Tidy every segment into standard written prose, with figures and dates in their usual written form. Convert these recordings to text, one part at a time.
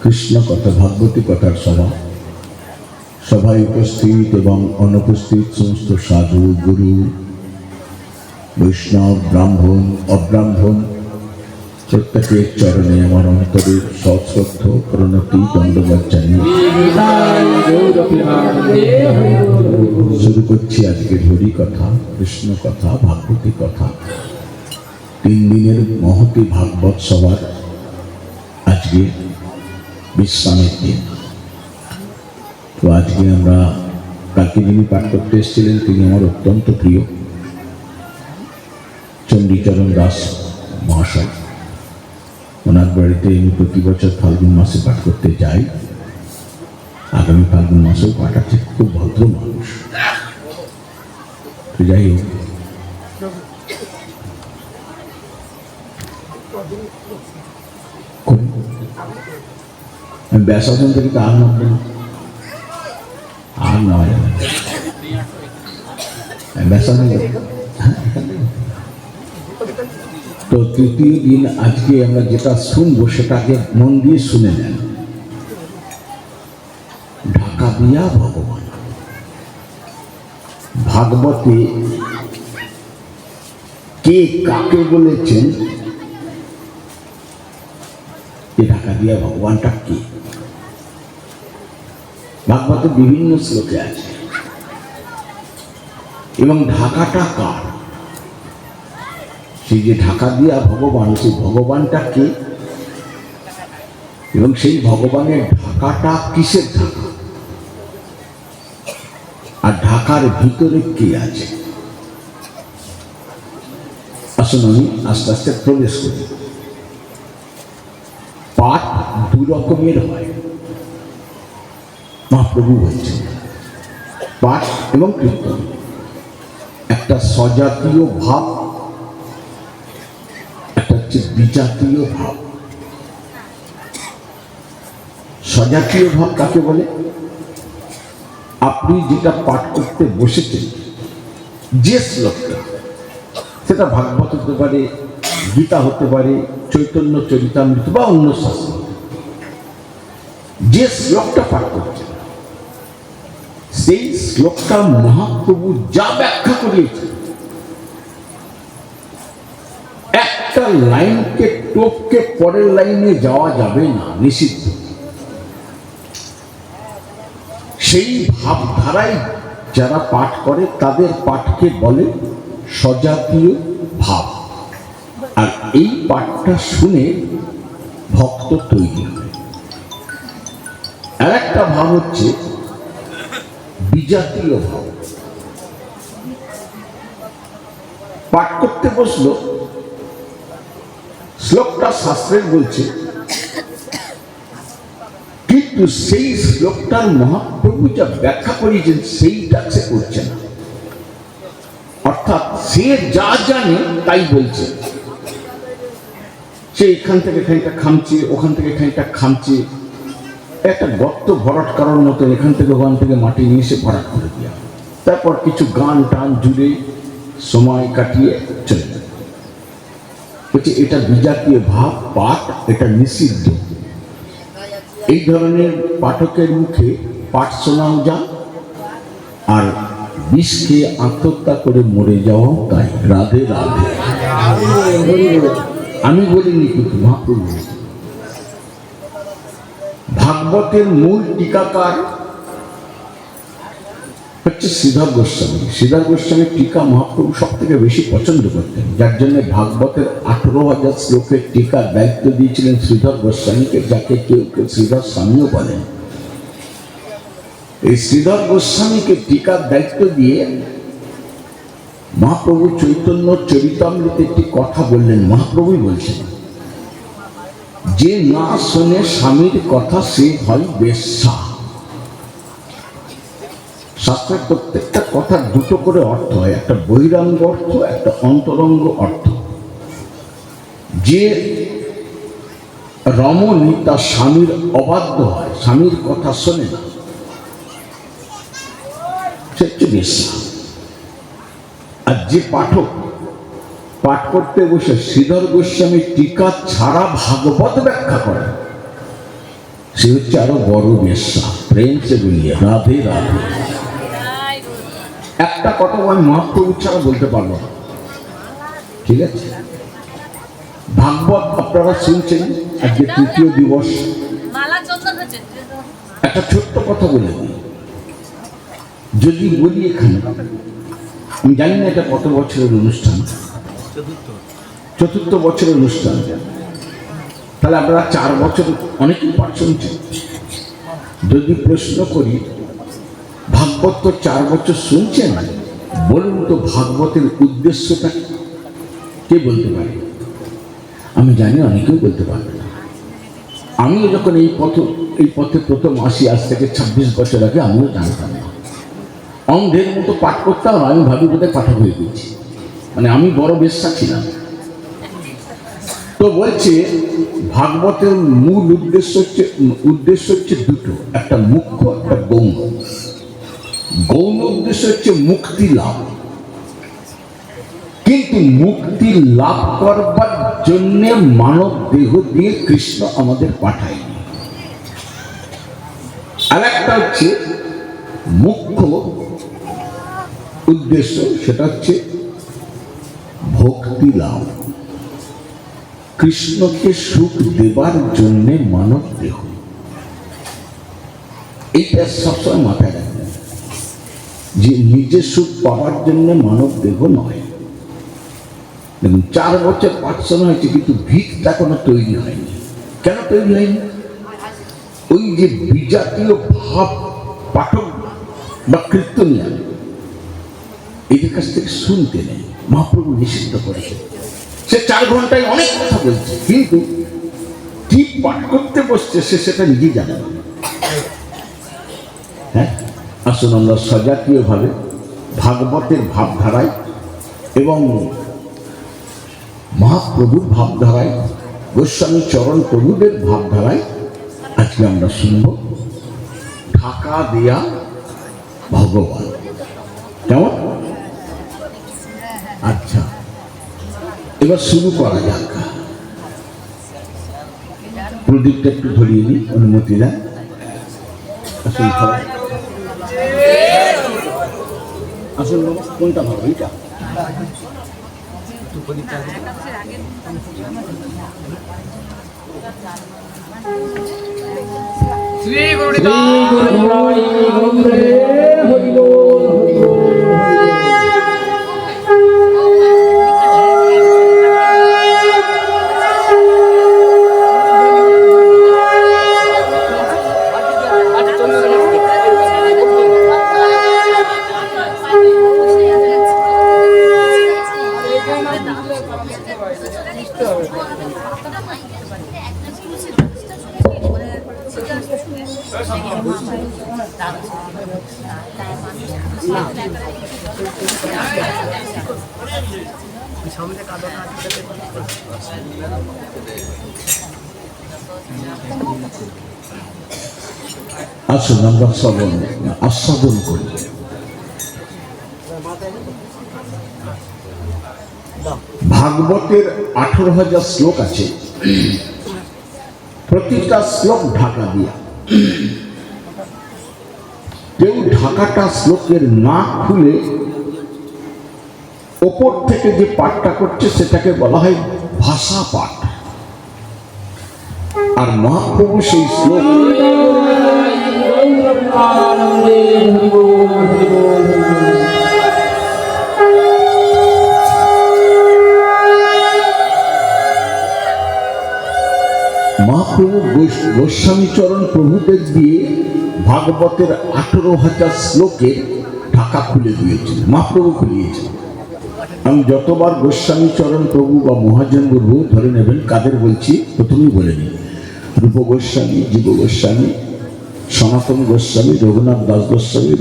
কৃষ্ণ কথা ভাগবতী কথার সভা, সভায় উপস্থিত এবং অনুপস্থিত সমস্ত সাধু, গুরু, বৈষ্ণব, ব্রাহ্মণ, অব্রাহ্মণ প্রত্যেকের চরণে আমার অন্তরের সশ্রদ্ধ প্রণতি দণ্ডবাদ জানিয়ে শুরু করছি আজকের হরি কথা, কৃষ্ণ কথা, ভাগবতী কথা। 3 দিনের মহতী ভাগবত সভার আজকে বিশ্রামের দিন। তো আজকে আমরা কালকে যিনি পাঠ করতে এসেছিলেন তিনি আমার অত্যন্ত প্রিয় চণ্ডীচরণ দাস মহাশয়। ওনার বাড়িতে আমি প্রতি বছর ফাল্গুন মাসে পাঠ করতে যাই। আগামী ফাল্গুন মাসেও পাঠ আছে। খুব ভদ্র মানুষ। তো যাই হোক, আমি ব্যাসাসন থেকে তো আর নয় ব্যাসাসন। তো তৃতীয় দিন আজকে আমরা যেটা শুনবো সেটাকে মন দিয়ে শুনে নেন। ঢাকা দিয়া ভগবান। ভাগবতে কে কাকে বলেছেন এই ঢাকা দিয়া ভগবানটা কে? ভাগবতে বিভিন্ন শ্লোকে আছে এবং ঢাকাটা কার? সেই যে ঢাকা দিয়া ভগবান, সেই ভগবানটা কে এবং সেই ভগবানের ঢাকাটা কিসের ঢাকা, আর ঢাকার ভিতরে কে আছে? আসুন আমি আস্তে আস্তে প্রবেশ করি। পাঠ 2 রকমের হয়, মহাপ্রভু বলছেন, পাঠ এবং কীর্তন। একটা স্বজাতীয় ভাব, একটা হচ্ছে বিজাতীয় ভাব। স্বজাতীয় ভাব কাকে বলে? আপনি যেটা পাঠ করতে বসেছেন, যে শ্লোকটা, সেটা ভাগবত হতে পারে, গীতা হতে পারে, চৈতন্য চরিতামৃত বা অন্য শাস্ত্র, যে শ্লোকটা পাঠ করছেন সেই শ্লোকটা মহাপ্রভু যা ব্যাখ্যা করিয়েছে, একটা লাইনকে টপকে পরের লাইনে যাওয়া যাবে না, নিষিদ্ধ। সেই ভাবধারায় যারা পাঠ করে তাদের পাঠকে বলে স্বজাতীয় ভাব। আর এই পাঠটা শুনে ভক্ত তৈরি হয়। আর একটা ভাব হচ্ছে বিজাতীয় ভাব। পাঠ করতে বসলো, শ্লোকটা শাস্ত্রের বলছে, কিন্তু সেই শ্লোকটার মহাপ্রভু যা ব্যাখ্যা করেছেন সেইটা সে করছে না। অর্থাৎ সে যা জানে তাই বলছে। সে এখান থেকে খানিকটা খামছে, ওখান থেকে খানিকটা খামছে, একটা গর্ত ভরাট করার মতো এখান থেকে ওখান থেকে মাটি নিয়ে এসে ভরাট করে দেওয়া, তারপর কিছু গান টান জুড়ে সময় কাটিয়ে চলে যাবে। বলছে এটা বিজাতীয় ভাব, পাঠ এটা নিষিদ্ধ। এই ধরনের পাঠকের মুখে পাঠ শোনাও যায়, আর বিষ খেয়ে আত্মহত্যা করে মরে যাওয়াও তাই। রাধে রাধে। আমি বলিনি, কিন্তু মহাপ্রভু। ভাগবতের মূল টিকাকার হচ্ছে শ্রীধর গোস্বামী। শ্রীধর গোস্বামীর টিকা মহাপ্রভু সব থেকে বেশি পছন্দ করতেন, যার জন্য ভাগবতের 18,000 শ্লোকের টিকার দায়িত্ব দিয়েছিলেন শ্রীধর গোস্বামীকে, যাকে কেউ কেউ শ্রীধর স্বামীও বলেন। এই শ্রীধর গোস্বামীকে টিকার দায়িত্ব দিয়ে মহাপ্রভু চৈতন্য চরিতামৃতে একটি কথা বললেন। মহাপ্রভুই বলছেন, যে না শোনে স্বামীর কথা সে হয় বেশ্যা। শাস্ত্রের প্রত্যেকটা কথার 2টো করে অর্থ হয়, একটা বহিরাঙ্গ অর্থ, একটা অন্তরঙ্গ অর্থ। যে রমণী তার স্বামীর অবাধ্য হয়, স্বামীর কথা শোনে না, সে হচ্ছে বেশ্যা। আর যে পাঠক পাঠ করতে বসে শ্রীধর গোস্বামী টিকা ছাড়া ভাগবত ব্যাখ্যা করে, সে হচ্ছে আরো বড় বেশ্যা। প্রেম সে বলিয়ে রাধে রাধে। একটা কথা আমি মহাপ্রভু ছাড়া বলতে পারবো না, ঠিক আছে? ভাগবত আপনারা শুনছেন, আজকে তৃতীয় দিবস। একটা ছোট্ট কথা বলে দিই, যদি বলি এখানে, আমি জানি না এটা কত বছরের অনুষ্ঠান, চতুর্থ বছরের অনুষ্ঠান, তাহলে আপনারা 4 বছর অনেকেই পাঠ শুনছেন। যদি প্রশ্ন করি ভাগবত তো 4 বছর শুনছেন, বলুন তো ভাগবতের উদ্দেশ্যটা কে বলতে পারে? আমি জানি অনেকেও বলতে পারবে না। আমিও যখন এই পথে প্রথম আসি, আজ থেকে 26 বছর আগে, আমিও জানতাম না, অন্ধের মতো পাঠ করতাম। আমি ভাবি বোধহয় পাঠক হয়ে গেছি, মানে আমি বড় বেশ্যা ছিলাম। তো বলছে ভাগবতের মূল উদ্দেশ্য হচ্ছে দুটো, একটা মুখ্য, একটা গৌণ। গৌণ উদ্দেশ্য হচ্ছে মুক্তি লাভ, কিন্তু মুক্তি লাভ করবার জন্য মানব দেহ দিয়ে কৃষ্ণ আমাদের পাঠায়নি। আর একটা হচ্ছে মুখ্য উদ্দেশ্য, সেটা হচ্ছে ভক্তি লাভ, কৃষ্ণকে সুখ দেবার জন্য মানব দেহ। এইটা সবসময় মাথায় রাখবেন যে নিজের সুখ পাওয়ার জন্য মানব দেহ নয়। দেখুন 4 বছর পাঠশোনা হয়েছে, কিন্তু ভিতটা কোনো তৈরি হয়নি। কেন তৈরি হয়নি? ওই যে বিজাতীয় ভাব পাঠক বা কীর্তনিয়া, এদের কাছ থেকে শুনতে নেই। মহাপ্রভু নিষিদ্ধ করেছে। সে 4 ঘন্টায় অনেক কথা বলছে, কিন্তু কি পাঠ করতে বসছে সে সেটা নিজেই জানে না। হ্যাঁ, আসুন আমরা সজাতীয়ভাবে ভাগবতের ভাবধারায় এবং মহাপ্রভুর ভাবধারায়, গোস্বামী চরণ প্রভুদের ভাবধারায় আজকে আমরা শুনব ঢাকা দেয়া ভগবান। কেমন? আচ্ছা, এবার শুরু করা যাক। প্রদীপটা একটু ধরিয়ে নিই, অনুমতি দেন। আসুন আসুন, কোনটা ভালো? এইটা? শ্রী গুরু আসুন আমরা আস্বাদন করি। ভাগবতের 18,000 শ্লোক আছে, প্রতিটা শ্লোক ঢাকা দিয়া। কেউ ঢাকাটা শ্লোকের না খুলে ওপর থেকে যে পাঠটা করছে সেটাকে বলা হয় ভাষা পাঠ। আর মহাপ্রভু সেই শ্লোক মহাপ্রভু গোস্বামী চরণ প্রভুদের দিয়ে ভাগবতের 18,000 শ্লোকে ঢাকা খুলে দিয়েছেন, মহাপ্রভু খুলিয়েছেন। আমি যতবার গোস্বামী চরণ প্রভু বা মহাজন প্রভু ধরে নেবেন, কাদের বলছি প্রথমেই বলে নিই। রূপ গোস্বামী, জীব গোস্বামী, সনাতন গোস্বামী, রঘুনাথ দাস গোস্বামী,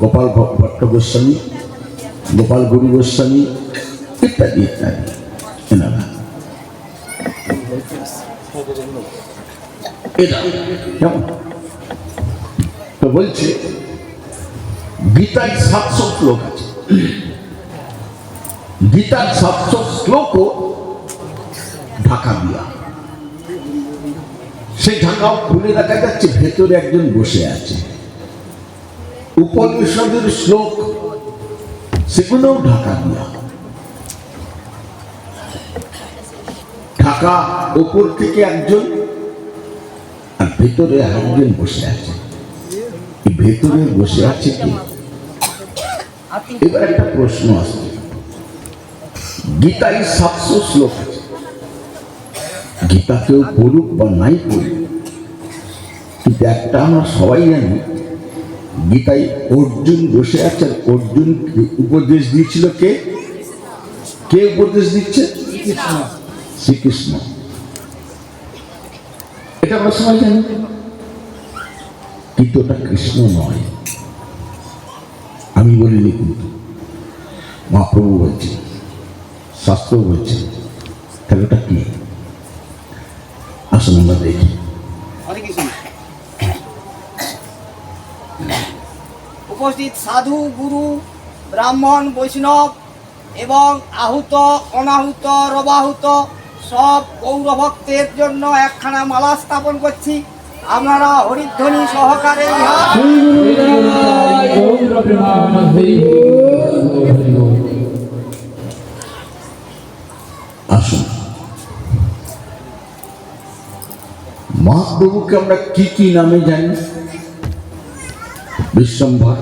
গোপাল ভট্ট গোস্বামী, গোপাল গুরু গোস্বামী ইত্যাদি ইত্যাদি, এনারা এটা কেমন? তো বলছে গীতায় 700 শ্লোক আছে, গীতার 700 শ্লোকও ঢাকা দিয়া। সেই ঢাকাও খুলে দেখা যাচ্ছে ভেতরে একজন বসে আছে। উপনিষদের শ্লোক সেগুলোও ঢাকা দেওয়া, ঢাকা উপর থেকে একজন আর ভেতরে আরেকজন বসে আছে। ভেতরে বসে আছে কি? এবার একটা প্রশ্ন আসছে, গীতায় 700 শ্লোক আছে, গীতা কেউ পড়ুক বা নাই পড়ুক, কিন্তু একটা আমরা সবাই জানি, গীতায় অর্জুন বসে আছে। আর অর্জুন উপদেশ দিয়েছিল কে? কে উপদেশ দিচ্ছে? শ্রীকৃষ্ণ। এটা আমরা সবাই জানি, কিন্তু ওটা কৃষ্ণ নয়। আমি বলিনি, কিন্তু মহাপ্রভু বলছেন, শাস্ত্র বলছেন। তাহলে ওটা কি? আসুন আমরা দেখি। উপস্থিত সাধু, গুরু, ব্রাহ্মণ, বৈষ্ণব এবং আহুত, অনাহুত, রবাহুত সব গৌরভক্তের জন্য একখানা মালা স্থাপন করছি। আপনারা হরিধ্বনি সহকারে আসুন। মহাপ্রভুকে আমরা কি কি নামে জানি? বিশ্বম্ভর,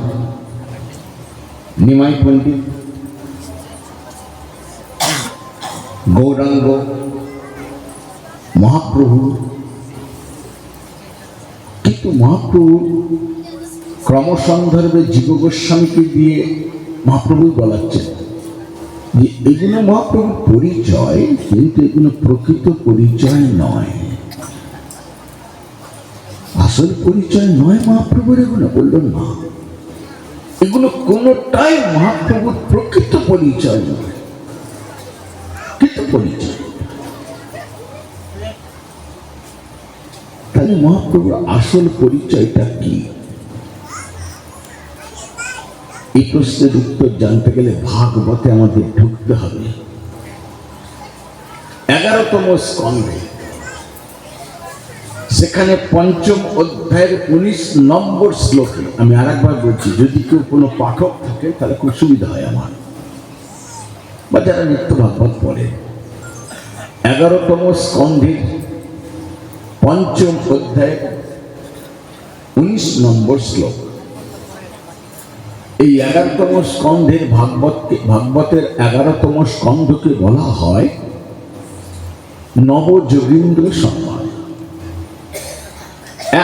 নিমাই পণ্ডিত, গৌরাঙ্গ, মহাপ্রভু। কিন্তু মহাপ্রভু ক্রমসন্দর্ভে জীব গোস্বামীকে দিয়ে মহাপ্রভু বলাচ্ছেন যে এগুলো মহাপ্রভুর পরিচয়, কিন্তু এগুলো প্রকৃত পরিচয় নয়, আসল পরিচয় নয় মহাপ্রভুর। এগুলো বললেন না, এগুলো কোনটাই মহাপ্রভুর প্রকৃত পরিচয় নয়, কিন্তু পরিচয়। তাহলে মহাপ্রভুর আসল পরিচয়টা কি? এই প্রশ্নের উত্তর জানতে গেলে ভাগবতে আমাদের ঢুকতে হবে। 11তম স্কন্ধে, সেখানে 5ম অধ্যায়ের 19 নম্বর শ্লোকে, আমি আরেকবার বলছি, যদি কেউ কোনো পাঠক থাকে তাহলে খুব সুবিধা হয় আমার, বা যারা নিত্য ভাগবত পড়ে। 11তম স্কন্ধের 5ম অধ্যায়ের 19 নম্বর শ্লোক। এই 11তম স্কন্ধের ভাগবতের 11তম স্কন্ধকে বলা হয় নবযোগীন্দ্র সম্মান।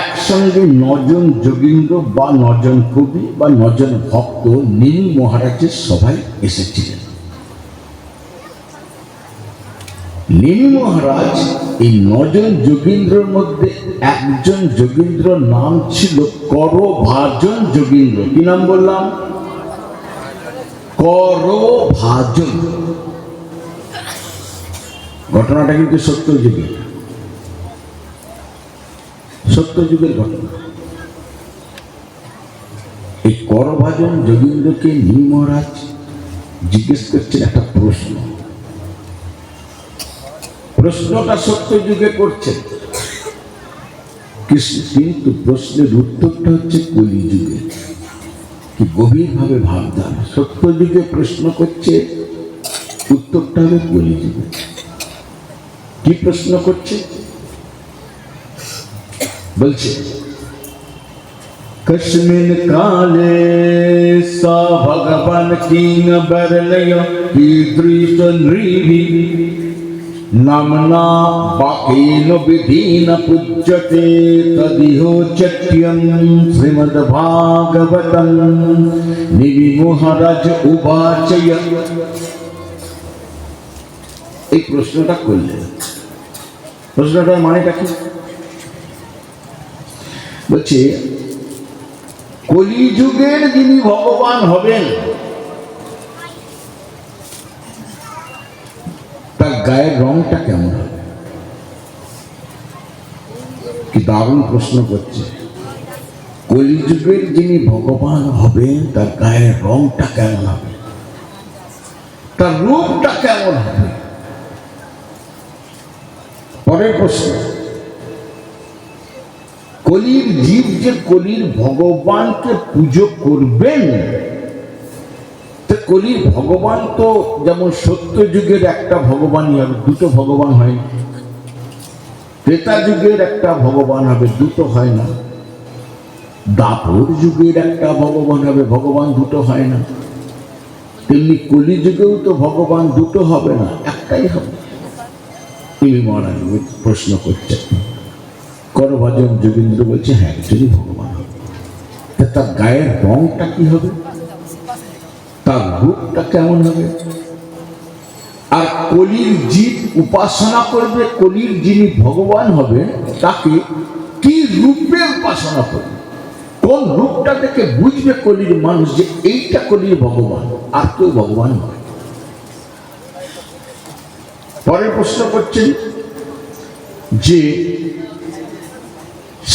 একসঙ্গে 9 জন যোগীন্দ্র বা 9 জন কবি বা 9 জন ভক্ত নীল মহারাজের সভায় এসেছিলেন। নীল মহারাজ এই 9 জন যোগীন্দ্রের মধ্যে একজন যোগীন্দ্র নাম ছিল করভাজন যোগীন্দ্র। কি নাম বললাম? করভাজন। ঘটনাটা কিন্তু সত্যযুগের, সত্যযুগের ঘটনা। এই করভাজন যোগীন্দ্রকে নীল মহারাজ জিজ্ঞেস করছেন একটা প্রশ্ন। প্রশ্নটা সত্যযুগে করছেন, কিন্তু প্রশ্নের উত্তরটা হচ্ছে কলিযুগে। কি গভীরভাবে ভাবদান। সত্যযুগে প্রশ্ন করছে, উত্তরটা হবে কলিযুগে। কি প্রশ্ন করছে? বলছে, কস্মিন কালে সা ভগবান কিং বরলয় কীদৃশ নৃভি নামনা বাকেন বিধিন পূজ্যতে তদিহোচ্যম শ্রীমদ্ ভাগবতম। নিবি মহারাজ উবাচয়। এই প্রশ্নটা করলেন। প্রশ্নটার মানেটা কি? বলছে, কলিযুগের যিনি ভগবান হবেন তার গায়ের রংটা কেমন হবে? কি দারুণ প্রশ্ন করছে। কলিযুগের যিনি ভগবান হবেন তার গায়ের রংটা কেমন হবে, তার রূপটা কেমন হবে? পরের প্রশ্ন, কলির জীব যে কলির ভগবানকে পুজো করবেন, তো কলির ভগবান তো যেমন সত্য যুগের একটা ভগবানই হবে, দুটো ভগবান হয় না। ত্রেতা যুগের একটা ভগবান হবে, দুটো হয় না। দাপর যুগের একটা ভগবান হবে, ভগবান দুটো হয় না। তেমনি কলি যুগেও তো ভগবান দুটো হবে না, একটাই হবে। তিনি মহারাজ প্রশ্ন করছেন। করভাজন যোগীন্দ্র বলছে হ্যাঁ, একজনই ভগবান হবে। তার গায়ের রংটা কি হবে, তার রূপটা কেমন হবে, আর কলির জীব উপাসনা করবে, কলির যিনি ভগবান হবে তাকে কি রূপে উপাসনা করবে, কোন রূপটা দেখে বুঝবে কলির মানুষ যে এইটা কলির ভগবান, আর কেউ ভগবান নয়। পরে প্রশ্ন করছেন যে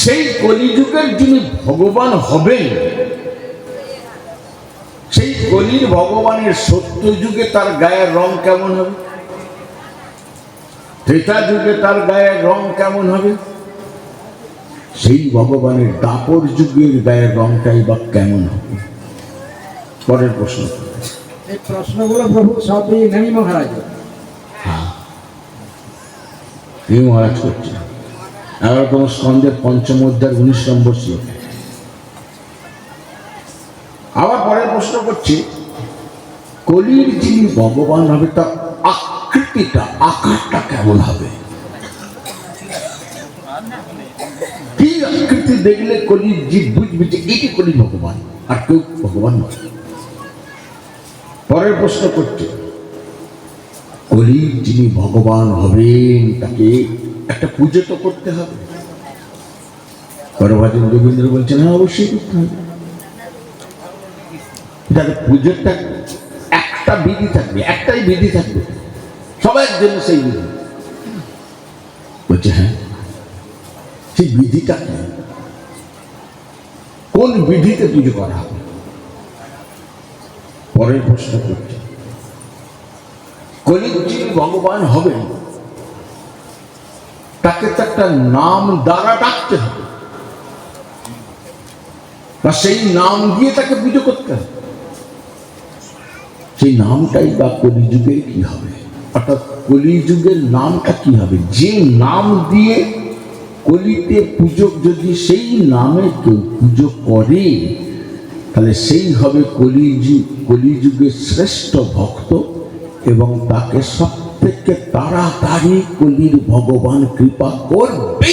সেই কলিযুগের যিনি ভগবান হবেন, সেই কলির ভগবানের সত্য যুগে তার গায়ের রং কেমন হবে, ত্রেতা যুগে তার গায়ের রং কেমন হবে, সেই ভগবানের দাপর যুগের গায়ের রংটাই বা কেমন হবে। পরের প্রশ্ন। এই প্রশ্নগুলো প্রভু সবই নেই মহারাজ। এই মহারাজ করছে 11তম স্কন্ধের 5ম অধ্যায়ের 19 নম্বর শ্লোক। আবার পরের প্রশ্ন করছে কলির যিনি ভগবান হবে তার আকৃতিটা, আকারটা কেমন হবে, কি আকৃতি দেখলে কলির জীব বুঝবে যে এটি কলির ভগবান, আর কেউ ভগবান নয়। পরের প্রশ্ন করছে কলির যিনি ভগবান হবেন তাকে একটা পুজো তো করতে হবে। করভাজন যোগীন্দ্র বলছেন হ্যাঁ, অবশ্যই করতে হবে। তাহলে পুজোরটা একটা বিধি থাকবে, একটাই বিধি থাকবে সবার জন্য, সেই বিধি। বলছে হ্যাঁ, সেই বিধিটা কি, কোন বিধিতে পুজো করা হবে। পরের প্রশ্ন করছে কলির যিনি ভগবান হবেন তাকে তো একটা নাম দ্বারা ডাকতে হবে, বা সেই নাম দিয়ে তাকে পুজো করতে হবে। সেই নামটাই বা কলিযুগের কি হবে, অর্থাৎ কলিযুগের নামটা কি হবে, যে নাম দিয়ে কলিতে পুজো, যদি সেই নামে কেউ পুজো করে তাহলে সেই হবে কলিযুগের শ্রেষ্ঠ ভক্ত, এবং তাকে সব থেকে তাড়াতাড়ি কলির ভগবান কৃপা করবে,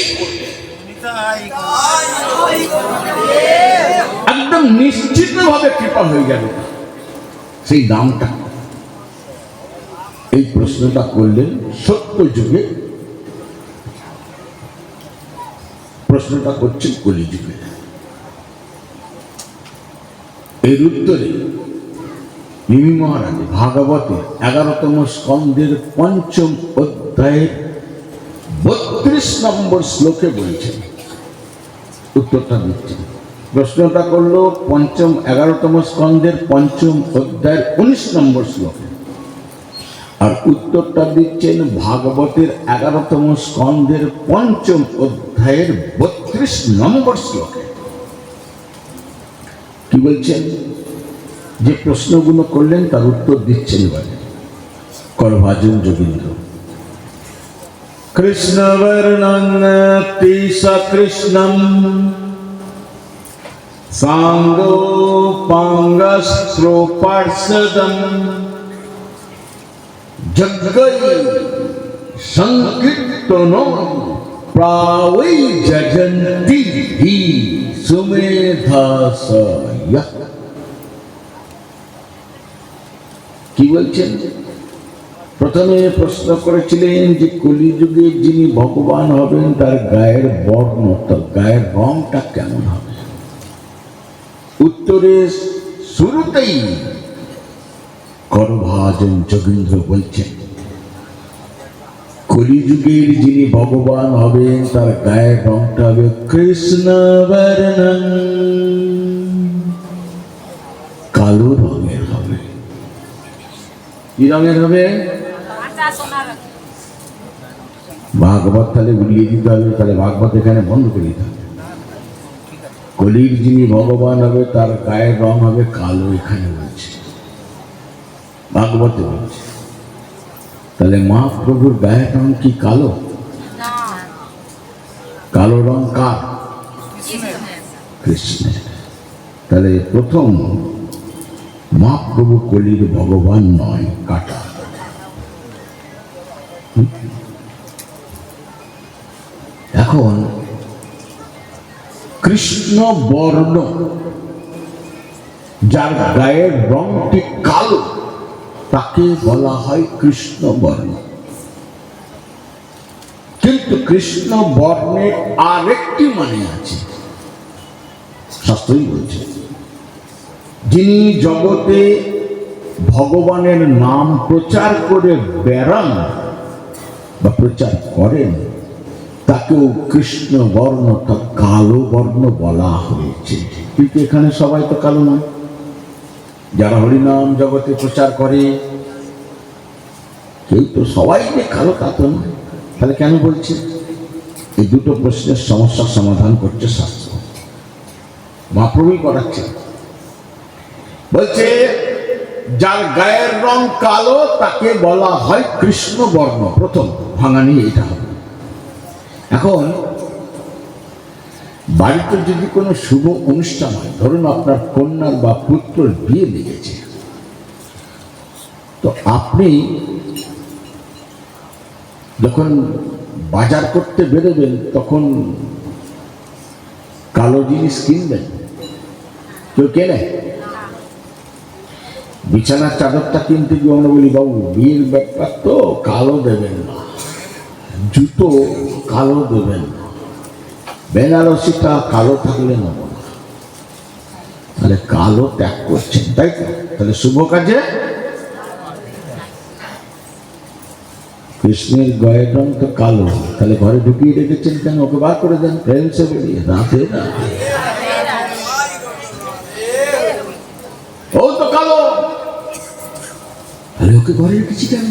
একদম নিশ্চিতভাবে কৃপা হয়ে যাবে। সেই নামটা, এই প্রশ্নটা করলেন সত্য যুগে, প্রশ্নটা করছেন কলিযুগে। এর উত্তরে নিমি মহারাজ ভাগবতের 11তম স্কন্ধের 5ম অধ্যায়ের 32 নম্বর শ্লোকে বলছেন, উত্তরটা দিচ্ছেন। প্রশ্নটা করলো 11তম স্কন্ধের 5ম অধ্যায়ের 19 নম্বর শ্লোকে, আর উত্তরটা দিচ্ছেন ভাগবতের 11তম স্কন্ধের 5ম অধ্যায়ের 32 নম্বর শ্লোকে। কি বলছেন, যে প্রশ্নগুলো করলেন তার উত্তর দিচ্ছেন এবারে করভাজন যোগীন্দ্র। কৃষ্ণ বর্ণন্তি সকৃষ্ণম সাঙ্গো পাঙ্গস্ত্রো পার্ষদম জগৈ সংকীর্তনো প্রাবৈ যজন্তি হি সুমেধাসয়। কি বলছেন, প্রথমে প্রশ্ন করেছিলেন যে কলিযুগে যিনি ভগবান হবেন তার গায়ের বর্ণ, তার গায়ের রংটা কেমন হবে। উত্তরে শুরুতেই করভাজন যোগীন্দ্র বলছেন কলিযুগের যিনি ভগবান হবেন তার গায়ের রংটা হবে কৃষ্ণ বর্ণম, কালো রঙের হবে। কি রঙের হবে? ভাগবত তাহলে উড়িয়ে দিতে হবে, তাহলে ভাগবত এখানে বন্ধ করে দিতে হবে। কলির যিনি ভগবান হবে তার গায়ের রং হবে কালো, এখানে বলছে, ভাগবতে বলছে। তাহলে মহাপ্রভুর গায়ের রং কি কালো? কালো রং কার? কৃষ্ণের। তাহলে প্রথম মহাপ্রভু কলির ভগবান নয়, কাটা। এখন কৃষ্ণ বর্ণ, যার গায়ের রংটি কালো, তাকে বলা হয় কৃষ্ণ বর্ণ। কিন্তু কৃষ্ণ বর্ণের আরেকটি মানে আছে, শাস্ত্রই বলছে, যিনি জগতে ভগবানের নাম প্রচার করে বেড়ান বা প্রচার করেন, তাকেও কৃষ্ণ বর্ণ, তা কালো বর্ণ বলা হয়েছে। কিন্তু এখানে সবাই তো কালো নয়। যারা হরিনাম জগতে প্রচার করে কেউ তো সবাই যে কালো তা তো নয়। তাহলে কেন বলছে? এই দুটো প্রশ্নের সমস্যার সমাধান করছে শাস্ত্র, মহাপ্রভুই করাচ্ছে। বলছে যার গায়ের রং কালো তাকে বলা হয় কৃষ্ণ বর্ণ। প্রথম ভাঙানি এটা হবে। এখন বাড়িতে যদি কোনো শুভ অনুষ্ঠান হয়, ধরুন আপনার কন্যার বা পুত্রের বিয়ে লেগেছে, তো আপনি যখন বাজার করতে বেরোবেন তখন কালো জিনিস কিনবেন? কেউ কেনে? বিছানার চাদরটা কিনতে গিয়ে আমরা বলি, বাবু বিয়ের ব্যাপার তো কালো দেবেন না, জুতো কালো দেবেন না, বেনারসিটা কালো থাকলে নেব না। তাহলে কালো ত্যাগ করছেন, তাই তো? তাহলে শুভ কাজে কৃষ্ণের গায়ের রং তো কালো, তাহলে ঘরে ঢুকিয়ে রেখেছেন কেন? ওকে বার করে দেন, প্রেম সে বেরিয়ে রাতে না, ও তো কালো, তাহলে ওকে ঘরে রেখেছি কেন?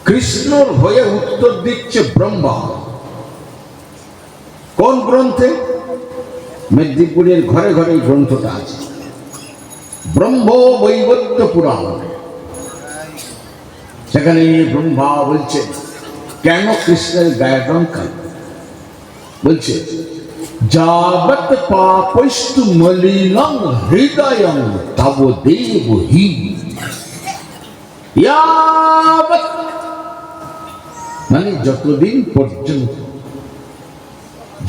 কৃষ্ণর হয়ে উত্তর দিচ্ছে ব্রহ্মা। কোন গ্রন্থে? মেদিনীপুরের ঘরে ঘরে এই গ্রন্থটা আছে, ব্রহ্ম বৈবর্ত পুরাণ। সেখানে ব্রহ্মা বলছে কেন কৃষ্ণের গায়ের রং কালো। বলছে যাবৎ পাপস্তু মলিনং হৃদয়ং তব দেবহি, ইয়াবৎ মানে যতদিন পর্যন্ত,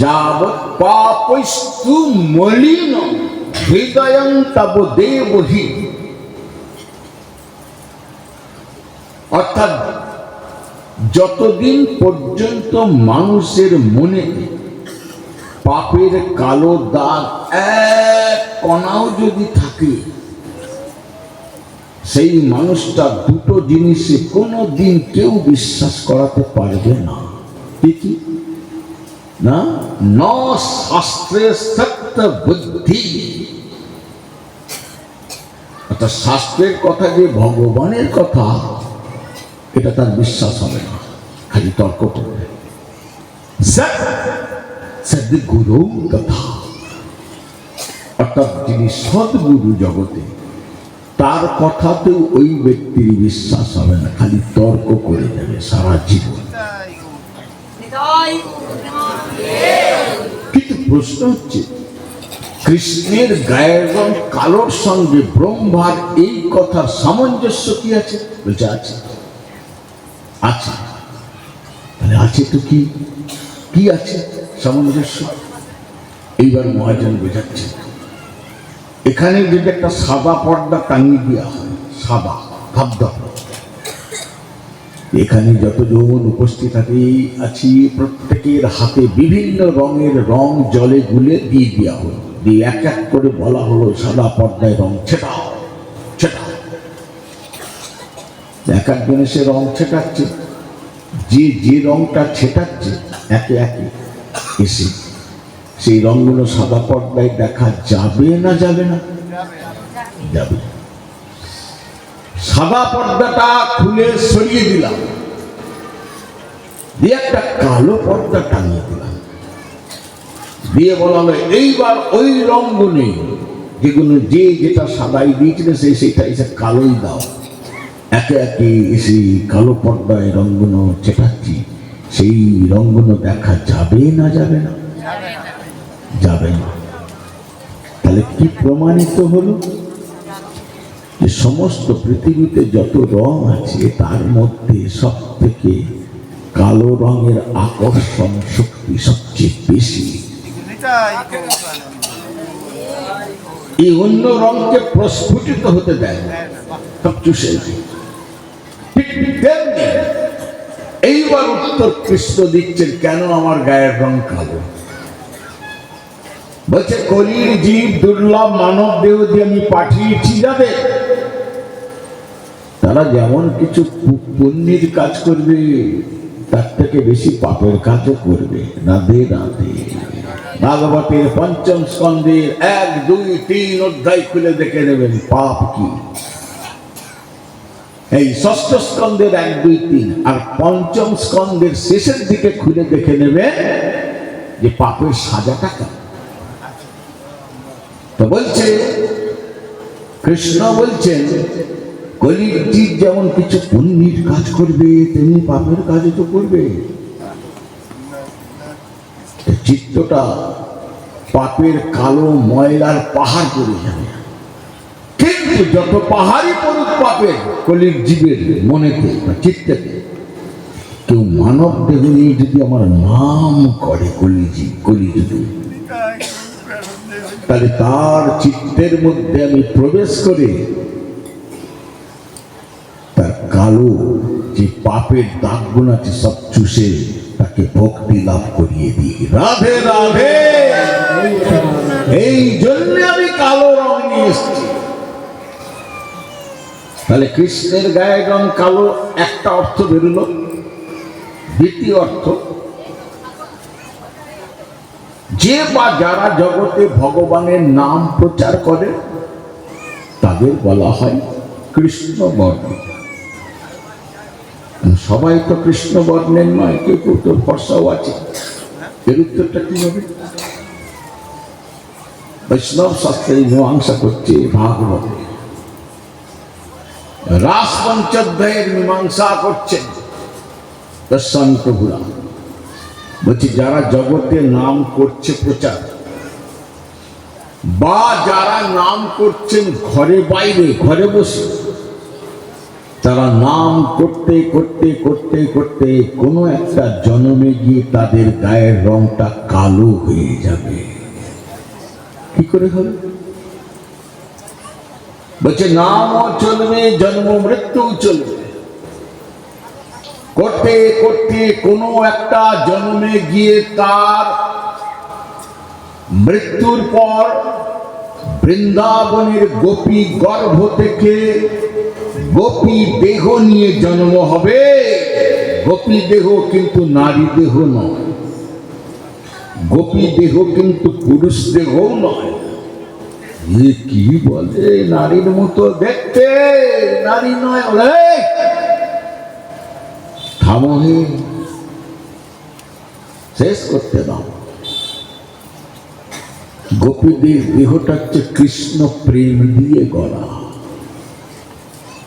যাবৎ পাপস্তু মলিনং হৃদয়ং তব দেবহি, অর্থাৎ যতদিন পর্যন্ত মানুষের মনে পাপের কালো দাগ এক কণাও যদি থাকে, সেই মানুষটা দুটো জিনিসে কোনো দিন কেউ বিশ্বাস করাতে পারবে না। কি না? ন শাস্ত্রে সত্য বুদ্ধি, অর্থাৎ শাস্ত্রের কথা যে ভগবানের কথা, এটা তার বিশ্বাস হবে না, খালি তর্ক করবে। সদ্গুরু কথা, অর্থাৎ যিনি সদ্গুরু জগতে, তার কথাতেও ওই ব্যক্তির বিশ্বাস হবে না, খালি তর্ক করে যাবে সারা জীবন। কিন্তু প্রশ্ন হচ্ছে, কৃষ্ণের গায়ের রং কালোর সঙ্গে ব্রহ্মার এই কথার সামঞ্জস্য কি আছে? বলছে আছে। আছে, তাহলে আছে তো কি কি আছে সামঞ্জস্য? এইবার মহাজন বোঝাচ্ছে। এখানে যদি একটা সাদা পর্দা টাঙিয়ে দেওয়া হয়, সাদা ভাবদা, এখানে যত যৌবন উপস্থিত আছি প্রত্যেকের হাতে বিভিন্ন রঙের রং জলে গুলে দিয়ে দেওয়া হলো, দিয়ে এক এক করে বলা হলো সাদা পর্দায় রং ছেটাও ছেটাও। এক একজনে সে রং ছেটাচ্ছে, যে যে রংটা ছেটাচ্ছে একে একে এসে সেই রঙগুলো সাদা পর্দায় দেখা যাবে না যাবে না? যাবে। সাদা পর্দাটা খুলে সরিয়ে দিলাম, দিয়ে একটা কালো পর্দা টাঙিয়ে দিলাম, দিয়ে বলা হলো এইবার ওই রঙগুলো নেই, যেগুলো যে যেটা সাদাই দিয়েছিল সেটা এসে কালোই দাও। একে একে এসে কালো পর্দায় রঙগুলো চেটাচ্ছি, সেই রঙগুলো দেখা যাবে না যাবে না? যাবে না। তাহলে কি প্রমাণিত হলো? যে সমস্ত পৃথিবীতে যত রং আছে তার মধ্যে সব থেকে কালো রঙের আকর্ষণ শক্তি সবচেয়ে বেশি। এই অন্য রঙকে প্রস্ফুটিত হতে দেয় না, সব চুষে নেয়। ঠিক তেমনি এইবার উত্তর কৃষ্ণ দিচ্ছেন, কেন আমার গায়ের রং কালো? বলছে কলির জীব দুর্লভ মানব দেহ দিয়ে আমি পাঠিয়েছি যাদের, তারা যেমন কিছু পুণ্যের কাজ করবে তার থেকে বেশি পাপের কাজও করবে। রাধে রাধে। ভাগবতের পঞ্চম স্কন্ধের 1, 2, 3 অধ্যায় খুলে দেখে নেবেন পাপ কি। এই ষষ্ঠ স্কন্ধের 1, 2, 3 আর পঞ্চম স্কন্ধের শেষের দিকে খুলে দেখে নেবেন যে পাপের সাজাটা কেন। তো বলছে কৃষ্ণ বলছেন কলির জীব যেমন কিছু পুণ্যের কাজ করবে তেমনি পাপের কাজও তো করবে। চিত্তটা পাপের কালো ময়লার পাহাড় করে যাবে, কিন্তু যত পাহাড়ই পড়ুক পাপের কলির জীবের মনেতে বা চিত্তেতে, কেউ মানব দেহ নিয়ে যদি আমার নাম করে কলিযুগে, তাহলে তার চিত্তের মধ্যে আমি প্রবেশ করে তার কালো যে পাপের দাগগুলো আছে সব চুষে তাকে ভক্তি লাভ করিয়ে দিই। রাধে রাধে। এই জন্য আমি কালো রং নিয়ে এসেছি। তাহলে কৃষ্ণের গায়ের রং কালো, একটা অর্থ বেরোলো। দ্বিতীয় অর্থ, যে বা যারা জগতে ভগবানের নাম প্রচার করে তাদের বলা হয় কৃষ্ণ বর্ণ। সবাই তো কৃষ্ণ বর্ণের নয়, কেউ কেউ তো ফর্সাও আছে। এর উত্তরটা কি হবে? বৈষ্ণব শাস্ত্রে মীমাংসা করছে ভাগবত, রাস পঞ্চোধ্যায়ের মীমাংসা করছেন দর্শন প্রভুরা। বলছি যারা জগতে নাম করছে প্রচার, বা যারা নাম করছেন ঘরে বাইরে ঘরে বসে, তারা নাম করতে করতে করতে করতে কোনো একটা জন্মে গিয়ে তাদের গায়ের রংটা কালো হয়ে যাবে। কি করে হবে? বলছে নামও চলবে, জন্ম মৃত্যু চলবে। করতে করতে কোনো একটা জন্মে গিয়ে তার মৃত্যুর পর বৃন্দাবনের গোপী গর্ভ থেকে গোপী দেহ নিয়ে জন্ম হবে। গোপী দেহ কিন্তু নারী দেহ নয়, গোপী দেহ কিন্তু পুরুষ দেহ নয়। এ কি বলে, নারীর মতো দেখতে, নারী নয়। বলে থামোহে, শেষ করতে দাও। গোপীদের দেহটা হচ্ছে কৃষ্ণ প্রেম দিয়ে গড়া।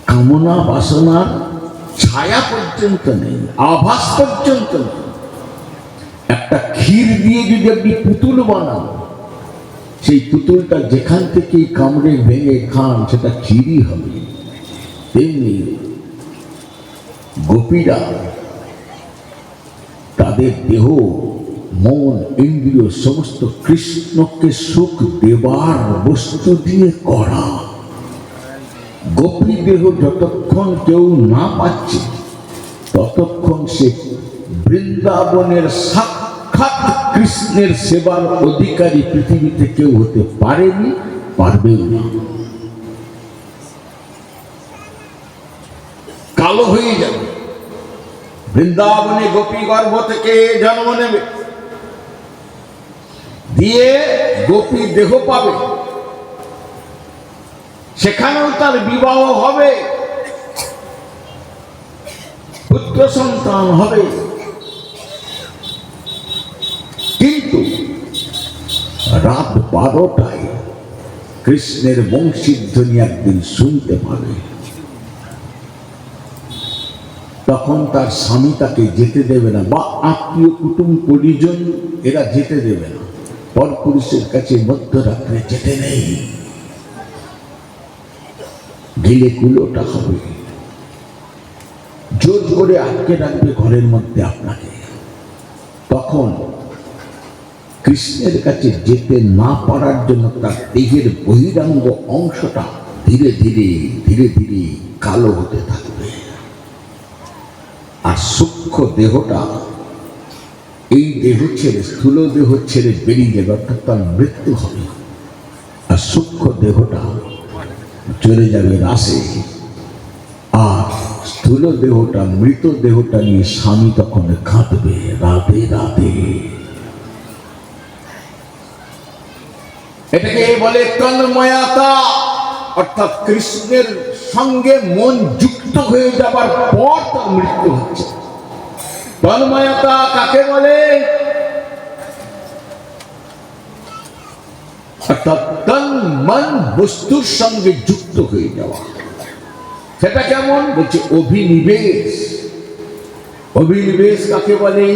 কামনা বাসনার ছায়া পর্যন্ত নেই, আভাস পর্যন্ত নেই। একটা ক্ষীর দিয়ে যদি আপনি পুতুল বানান, সেই পুতুলটা যেখান থেকেই কামড়ে ভেঙে খান সেটা ক্ষীরই হবে। তেমনি গোপীরা তাদের দেহ মন ইন্দ্রিয় সমস্ত কৃষ্ণকে সুখ দেবার বস্তু দিয়ে করা। গোপী দেহ যতক্ষণ কেউ না পাচ্ছে ততক্ষণ সে বৃন্দাবনের সাক্ষাৎ কৃষ্ণের সেবার অধিকারী পৃথিবীতে কেউ হতে পারেনি, পারবেও না। কালো হয়ে যাবে। বৃন্দাবনে গোপী গর্ভ থেকে জন্ম নেবে, দিয়ে গোপী দেহ পাবে, সেখানেও তার বিবাহ হবে, পুত্র সন্তান হবে। কিন্তু রাত 12টায় কৃষ্ণের বংশীধ্বনি একদিন শুনতে পাবে, তখন তার স্বামী তাকে যেতে দেবে না, বা আত্মীয় কুটুম পরিজন এরা যেতে দেবে না। পরপুরুষের কাছে মধ্যরাত্রে যেতে নেই, গেলে কুলোটা হবে, জোর করে আটকে রাখবে ঘরের মধ্যে আপনাকে। তখন কৃষ্ণের কাছে যেতে না পারার জন্য তার দেহের বহিরাঙ্গ অংশটা ধীরে ধীরে ধীরে ধীরে কালো হতে থাকবে, আর সূক্ষ্ম দেহটা এই দেহ ছেড়ে স্থূল দেহ ছেড়ে বেরিয়ে যাবে, অর্থাৎ তার মৃত্যু হবে। আর সূক্ষ্ম দেহটা চলে যাবে রাসে, আর স্থূল দেহটা মৃত দেহটা নিয়ে স্বামী তখন কাঁদবে, রাধে রাধে। এটাকে বলে তন্ময়তা, অর্থাৎ কৃষ্ণের সঙ্গে মন যুক্ত হয়ে যাবার পর তার মৃত্যু হচ্ছে। তন্ময়তা কাকে বলে? অর্থাৎ তন মন বস্তুর সঙ্গে যুক্ত হয়ে যাওয়া। সেটা কেমন? বলছে অভিনিবেশ। অভিনিবেশ কাকে বলে?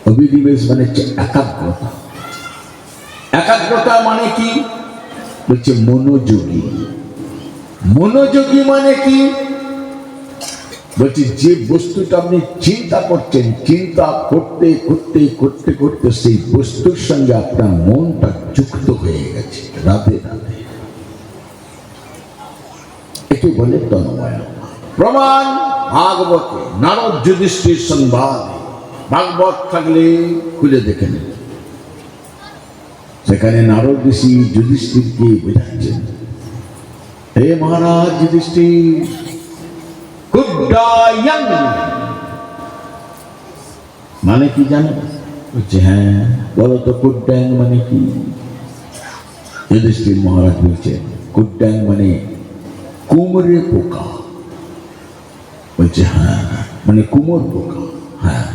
অভিনিবেশ মানে একাগ্রতা। একাগ্রতা মানে কি? বলছে মনোযোগী। মনোযোগী মানে কি? বলছে যে বস্তুটা আপনি চিন্তা করছেন, চিন্তা করতে করতে করতে করতে সেই বস্তুর সঙ্গে আপনার মনটা যুক্ত হয়ে গেছে। রাধে রাধে। একে বলে তন্ময়তা। প্রমাণ ভাগবতে নারদ যুধিষ্ঠির সংবাদ। ভাগবত থাকলে খুলে দেখে নেন, সেখানে নারদ ঋষি যুধিষ্ঠিরকে বোঝাচ্ছেন, হে মহারাজ যুধিষ্ঠির, কুড্ডায়ং মানে কি জানো? বলছে হ্যাঁ বলো তো, কুড্ডায়ং মানে কি? যুধিষ্ঠির মহারাজ বলছে কুড্ডায়ং মানে কুমড়ে পোকা। বলছে হ্যাঁ, মানে কুমোর পোকা। হ্যাঁ,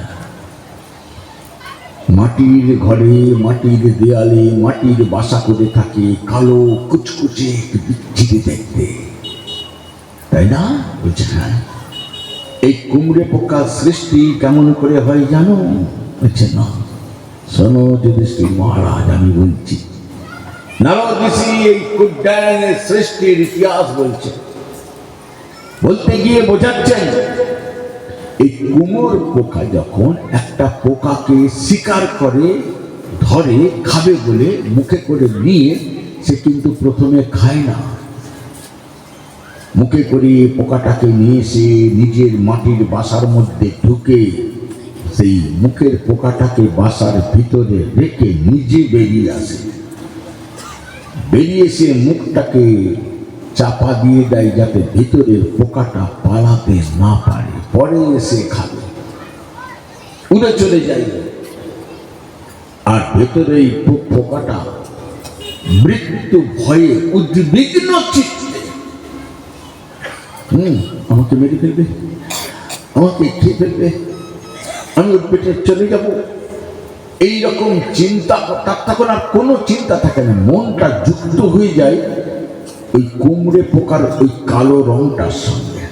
মাটির ঘরে, মাটির দেয়ালে, মাটির বাসা করে থাকে, কালো কুচকুচে বিচ্ছিরি দেখতে, তাই না? বলছে হ্যাঁ। এই কুমড়ে পোকা সৃষ্টি কেমন করে হয় জানো? বলছে না। শোনো যুধিষ্ঠির মহারাজ, আমি বলছি। নারদ ঋষি এই কুড্ডায়নের সৃষ্টির ইতিহাস বলছে, বলতে গিয়ে বোঝাচ্ছেন এই কুমোর পোকা যখন একটা পোকাকে শিকার করে, ধরে খাবে বলে মুখে করে নিয়ে, সে কিন্তু প্রথমে খায় না। মুখে করে পোকাটাকে নিয়ে সে নিজের মাটির বাসার মধ্যে ঢুকে সেই মুখের পোকাটাকে বাসার ভিতরে রেখে নিজে বেরিয়ে আসে। বেরিয়ে সে মুখটাকে চাপা দিয়ে দেয় যাতে ভিতরের পোকাটা পালাতে না পারে, পরে এসে খাবে, উড়ে চলে যায়। আর ভেতরে এই পোকাটা মৃত্যু ভয়ে উদ্বিগ্ন চিত্তে, আমাকে মেরে ফেলবে, আমাকে খেয়ে ফেলবে, আমি ওর পেটে চলে যাব, এইরকম চিন্তা। তার তখন আর কোনো চিন্তা থাকে না, মনটা যুক্ত হয়ে যায় ওই কুমড়ে পোকার ওই কালো রংটার সঙ্গে।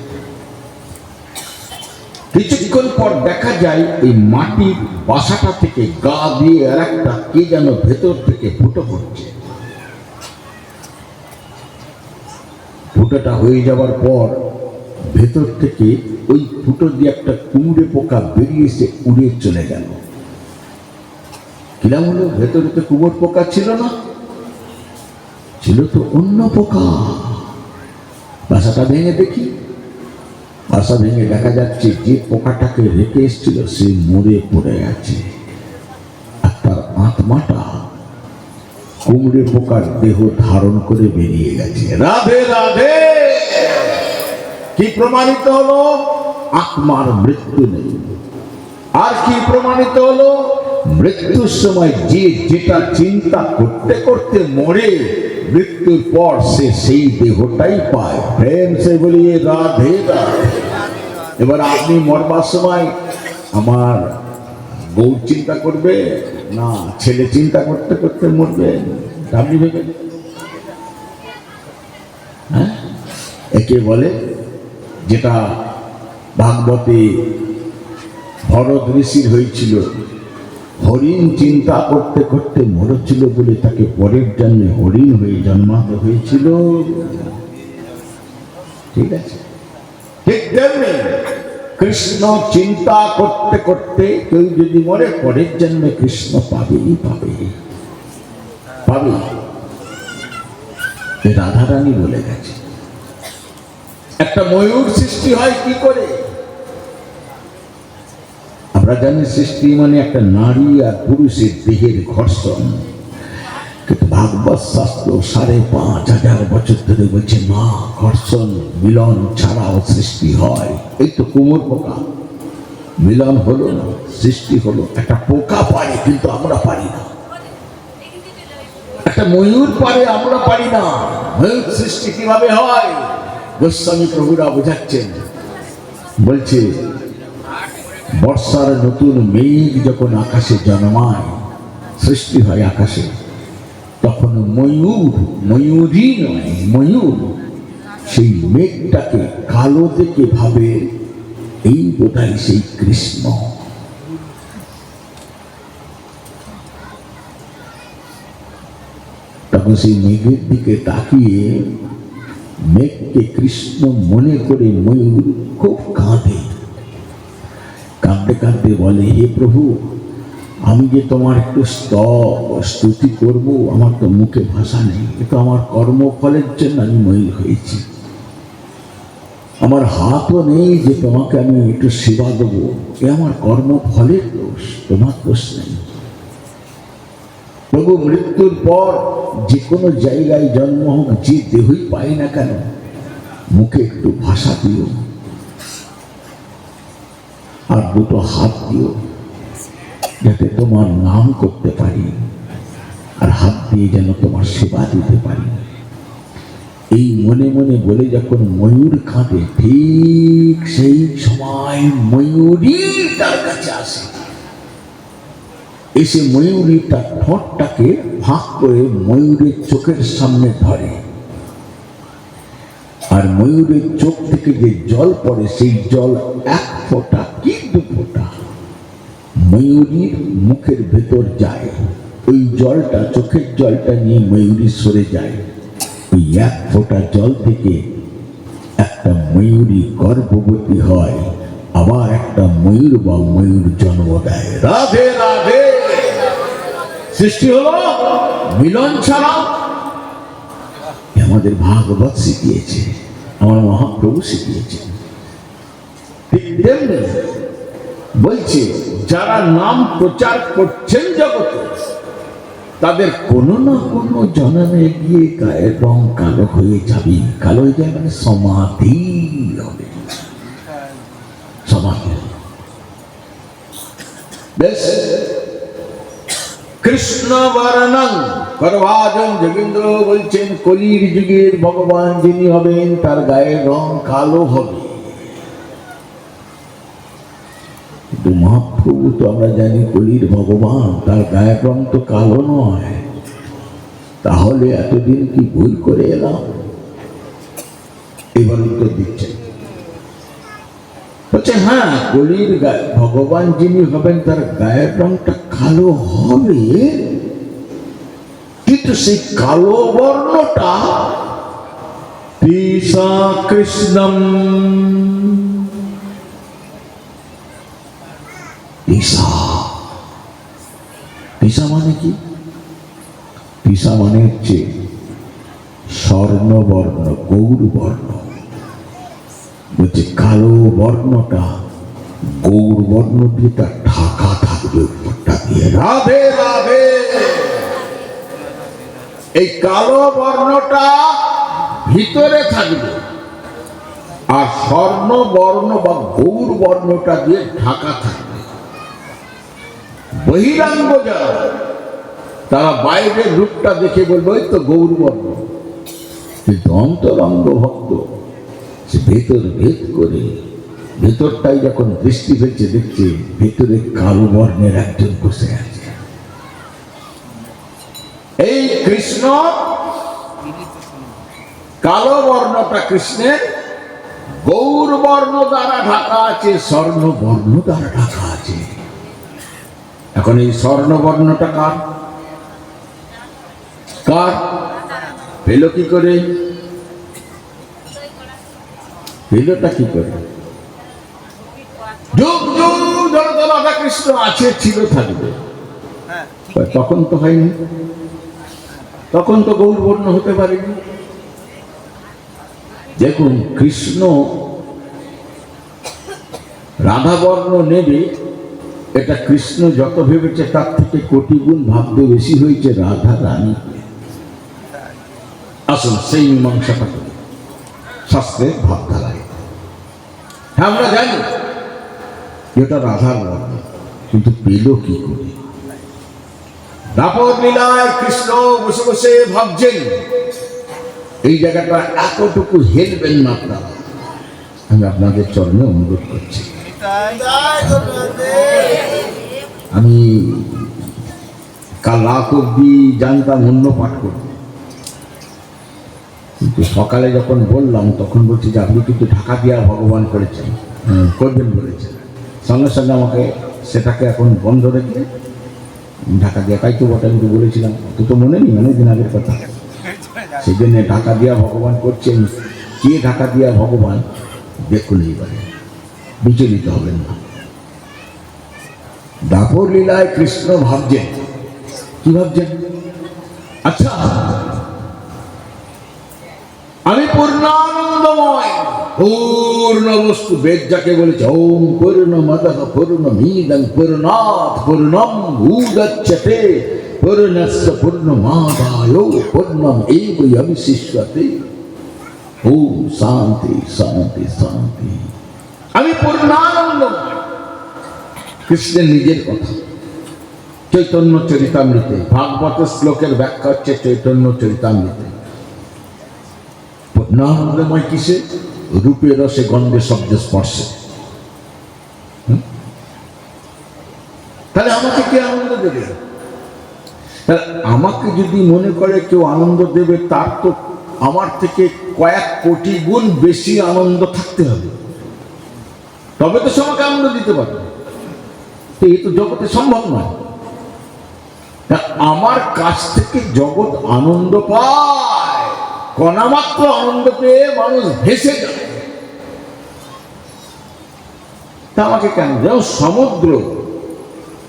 কিছুক্ষণ পর দেখা যায় এই মাটির বাসাটা থেকে গা দিয়ে আর একটা কে যেন ভেতর থেকে ফুটো করছে। ফুটোটা হয়ে যাওয়ার পর ভেতর থেকে ওই ফুটো দিয়ে একটা কুমড়ে পোকা বেরিয়ে এসে উড়ে চলে গেল। কিরাম হলো? ভেতরে তো কুমড় পোকা ছিল না, ছিল তো অন্য পোকা। বাসাটা ভেঙে দেখি, বাসা ভেঙে দেখা যাচ্ছে যে পোকাটাকে রেখে এসেছিল সে মরে পড়ে আছে, আর তার আত্মাটা কুমড়ে পোকার দেহ ধারণ করে বেরিয়ে গেছে। রাধে রাধে। কি প্রমাণিত হলো? আত্মার মৃত্যু নেই। আর কি প্রমাণিত হলো? মৃত্যুর সময় যে যেটা চিন্তা করতে করতে মরে, মৃত্যুর পর সে সেই দেহটাই পায়। প্রেম সে বলিয়ে রাধে রাধে। এবার আপনি মরবার সময় আমার গৌর চিন্তা করবে না ছেলে চিন্তা করতে করতে মরবে, আপনি ভেবেন? হ্যাঁ, একে বলে যেটা ভাগবতে ভরত ঋষির হয়েছিল, হরিণ চিন্তা করতে করতে মরেছিল বলে তাকে পরের জন্মে হরিণ হয়ে জন্মাতে হয়েছিল। ঠিক আছে, ঠিক তেমনি কৃষ্ণ চিন্তা করতে করতে কেউ যদি মরে পরের জন্মে কৃষ্ণ পাবেই পাবে পাবে। রাধারানী বলে গেছে। একটা ময়ূর সৃষ্টি হয় কি করে? আমরা জানি সৃষ্টি মানে একটা নারী আর পুরুষের দেহের ঘর্ষণ, কিন্তু ভাগবত শাস্ত্র ৫,৫০০ বছর ধরে বলছে না, ঘর্ষণ মিলন ছাড়াও সৃষ্টি হয়। এই তো কুমোর পোকা, মিলন হলো না, সৃষ্টি হলো। একটা পোকা পারে কিন্তু আমরা পারি না, একটা ময়ূর পারে আমরা পারি না। ময়ূর সৃষ্টি কিভাবে হয়? গোস্বামী প্রভুরা বোঝাচ্ছেন, বলছে বর্ষার নতুন মেঘ যখন আকাশে জন্মায়, সৃষ্টি হয় আকাশে, তখন ময়ূর, ময়ূরী নয় ময়ূর, সেই মেঘটাকে কালো দেখে ভাবে এই বোধহয় সেই কৃষ্ণ। তখন সেই মেঘের দিকে তাকিয়ে মেঘকে কৃষ্ণ মনে করে ময়ূর খুব কাঁদে, কাঁদতে কাঁদতে বলে, হে প্রভু, আমি যে তোমার একটু স্তুতি করব, আমার তো মুখে ভাষা নেই। এটা আমার কর্মফলের জন্য আমি ময়ূর হয়েছি, আমার হাতও নেই যে তোমাকে আমি একটু সেবা দেবো। এ আমার কর্মফলের দোষ, তোমার দোষ নেই। প্রভু মৃত্যুর পর যে কোনো জায়গায় জন্ম হোক, যে দেহই পাই না কেন, মুখে একটু ভাষা দিও আর দুটো হাত দিও, যাতে তোমার নাম করতে পারি আর হাত দিয়ে যেন তোমার সেবা দিতে পারি। এই মনে মনে বলে যখন ময়ূর কাঁদে, ঠিক সেই সময় ময়ূরী তার কাছে আসে। এসে ময়ূরী তার ঠোঁটটাকে ফাঁক করে ময়ূরের চোখের সামনে ধরে, আর ময়ূরের চোখ থেকে যে জল পড়ে, সেই জল ১ ফোঁটা কি ২ ফোঁটা ময়ূরীর মুখের ভেতর যায়। ওই জলটা, চোখের জলটা নিয়ে ময়ূরী সরে যায়। ওই ১ ফোঁটা জল থেকে একটা ময়ূরী গর্ভবতী হয়, আবার একটা ময়ূর বা ময়ূর জন্ম দেয়। রাধে রাধে। সৃষ্টি হলো মিলন ছাড়া। আমাদের ভাগবত শিখিয়েছে, আমার মহাপ্রভু শিখিয়েছে। বলছে যারা নাম প্রচার করছেন জগতে, তাদের কোনো না কোনো জন্মে গিয়ে গায়ের রং কালো হয়ে যাবে। কালো হয়ে যাবে মানে সমাধি হবে, সমাধি। বেশ, কৃষ্ণ বর্ণং করভাজন যোগেন্দ্র বলছেন, কলির যুগের ভগবান যিনি হবেন, তার গায়ের রং কালো হবে। কিন্তু মহাপ্রভু তো আমরা জানি কলির ভগবান, তার গায়ের রং তো কালো নয়। তাহলে এতদিন কি ভুল করে এলাম? এবার উত্তর দিচ্ছেন, বলছে হ্যাঁ, কলির ভগবান যিনি হবেন, তার গায়ের রংটা কালো হবে, কিন্তু সেই কালো বর্ণটা পীসা কৃষ্ণম। পীসা, পীসা মানে কি? পীসা মানে হচ্ছে স্বর্ণবর্ণ, গৌর বর্ণ। বলছে কালো বর্ণটা গৌর বর্ণ দিয়ে তার ঢাকা থাকবে উপরটা দিয়ে। রাধে রাধে। এই কালো বর্ণটা ভিতরে থাকবে, আর স্বর্ণ বর্ণ বা গৌর বর্ণটা দিয়ে ঢাকা থাকবে। বহিরাঙ্গ যারা, তারা বাইরের রূপটা দেখে বলবে ওই তো গৌর বর্ণ, কিন্তু অন্তরঙ্গ ভক্ত সে ভেতর ভেদ করে ভেতরটাই যখন দৃষ্টি ফেলছে দেখছে ভেতরে কালো বর্ণের একজন বসে আছে। এই কৃষ্ণ, কালো বর্ণটা কৃষ্ণের, গৌর বর্ণ দ্বারা ঢাকা আছে, স্বর্ণ বর্ণ দ্বারা ঢাকা আছে। এখন এই স্বর্ণ বর্ণটা কার? কার পেল কি করে? পেলটা কি করে? যুগ যুগ ধরে তো রাধা কৃষ্ণ আছে, ছিল, থাকবে। তখন তো হয়নি, তখন তো গৌর বর্ণ হতে পারেনি। দেখুন, কৃষ্ণ রাধা বর্ণ নেবে, এটা কৃষ্ণ যত ভেবেছে তার থেকে কোটি গুণ ভাবতে বেশি হয়েছে রাধা রানী। আসুন সেই মীমাংসাটা করি শাস্ত্রের ভাবধারায়। হ্যাঁ, আমরা জানি এটা রাধার বর্ণ, কিন্তু পেল কি করে? দাপর লীলায় কৃষ্ণ বসে বসে ভাবছেন। এই জায়গাটা এতটুকু হেলবেন না আপনারা, আমি আপনাদের চরণে অনুরোধ করছি। আমি কাল রাত অব্দি জানতাম অন্য পাঠ করবে, কিন্তু সকালে যখন বললাম তখন বলছি যে আপনি কিন্তু ঢাকা দিয়া ভগবান করেছেন, করবেন বলেছেন। সঙ্গে সঙ্গে আমাকে সেটাকে এখন বন্ধ রেখে ঢাকা দিয়া, তাই তো বটে, আমি তো বলেছিলাম, তো তো মনে নেই, অনেকদিন আগের কথা। সেই জন্য ঢাকা দিয়া ভগবান করছেন। কে ঢাকা দিয়া ভগবান দেখুন, এইবারে বিচলিত হবেন না। দাপর লীলায় কৃষ্ণ ভাবছেন। কি ভাবছেন? আচ্ছা, আমি পূর্ণানন্দময়, পূর্ণ বস্তু। বেদ যাকে বলেছে ওম পূর্ণমদঃ পূর্ণমিদং পূর্ণাৎ পূর্ণম উদচ্যতে পূর্ণস্য পূর্ণমাদায় পূর্ণমেবাবশিষ্যতে। ওম শান্তি শান্তি শান্তি। আমি পূর্ণানন্দময়। কৃষ্ণের নিজের কথা, চৈতন্য চরিতামৃতে, ভাগবতের শ্লোকের ব্যাখ্যা হচ্ছে চৈতন্য চরিতামৃতে। পূর্ণানন্দময় কিসে? রূপে রসে গন্ধে শব্দে স্পর্শে। তাহলে আমাকে কে আনন্দ দেবে? আমাকে যদি মনে করে কেউ আনন্দ দেবে, তার তো আমার থেকে কয়েক কোটি গুণ বেশি আনন্দ থাকতে হবে, তবে তো সে আমাকে আনন্দ দিতে পারবে। এই তো জগতে সম্ভব নয়। আমার কাছ থেকে জগৎ আনন্দ পায়, কণামাত্র আনন্দ পেয়ে মানুষ ভেসে যায়। তা আমাকে কেন? যেমন সমুদ্র,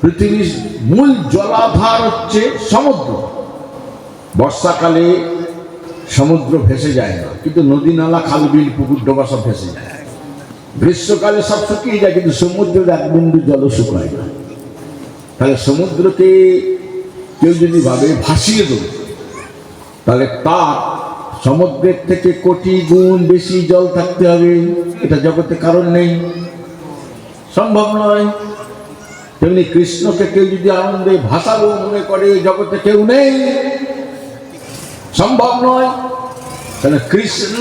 পৃথিবীর মূল জলাধার হচ্ছে সমুদ্র। বর্ষাকালে সমুদ্র ভেসে যায় না, কিন্তু নদী নালা খাল বিল পুকুর ডোবা সব ভেসে যায়। গ্রীষ্মকালে সব শুকিয়ে যায়, কিন্তু সমুদ্রের এক বিন্দু জল শুকায় না। তাহলে সমুদ্রকে কেউ যদি ভাবে ভাসিয়ে দেবে, তাহলে তার সমুদ্রের থেকে কোটি গুণ বেশি জল থাকতে হবে। এটা জগতে কারণ নেই, সম্ভব নয়। তেমনি কৃষ্ণকে কেউ যদি আনন্দে ভাসাবো মনে করে, জগতে কেউ নেই, সম্ভব নয়। তাহলে কৃষ্ণ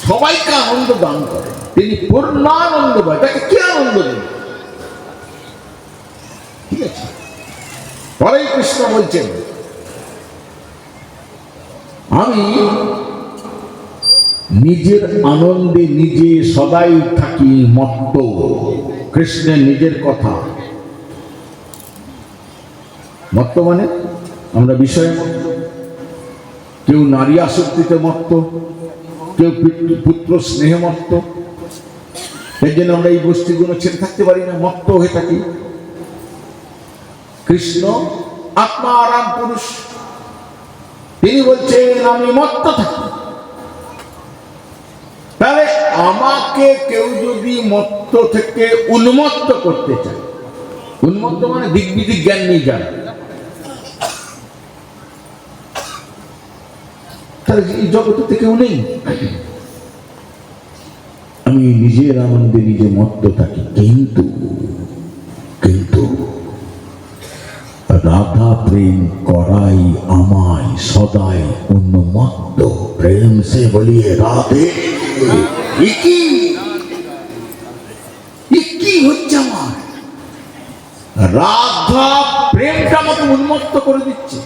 সবাইকে আনন্দ দান করে, তিনি পূর্ণানন্দময়। তাকে কে আনন্দ দেবে? ঠিক আছে। পরেই কৃষ্ণ বলছেন, আমি নিজের আনন্দে নিজে সদাই থাকি মত্ত। কৃষ্ণের নিজের কথা। মত্ত মানে আমরা বিষয়ে মত্ত, কেউ নারী আসক্তিতে মত্ত, কেউ পুত্র স্নেহে মত্ত। এর জন্য আমরা এই বস্তুগুলো ছেড়ে থাকতে পারি না, মত্ত হয়ে থাকি। কৃষ্ণ আত্মা আরাম পুরুষ, তিনি বলছেন আমি মত্ত থাকি। তাহলে আমাকে কেউ যদি মত্ত থেকে উন্মত্ত করতে চায়, উন্মত্ত মানে দিগ্বিদিক জ্ঞান নিয়ে যায়, তাহলে এই জগতে কেউ নেই। আমি নিজের আনন্দে নিজে মত্ত থাকি, কিন্তু কিন্তু রাধা প্রেম করাই আমায় সদাই উন্মত্ত। প্রেম সে বলিয়ে রাধে। রাধা প্রেমটা আমাকে উন্মত্ত করে দিচ্ছে।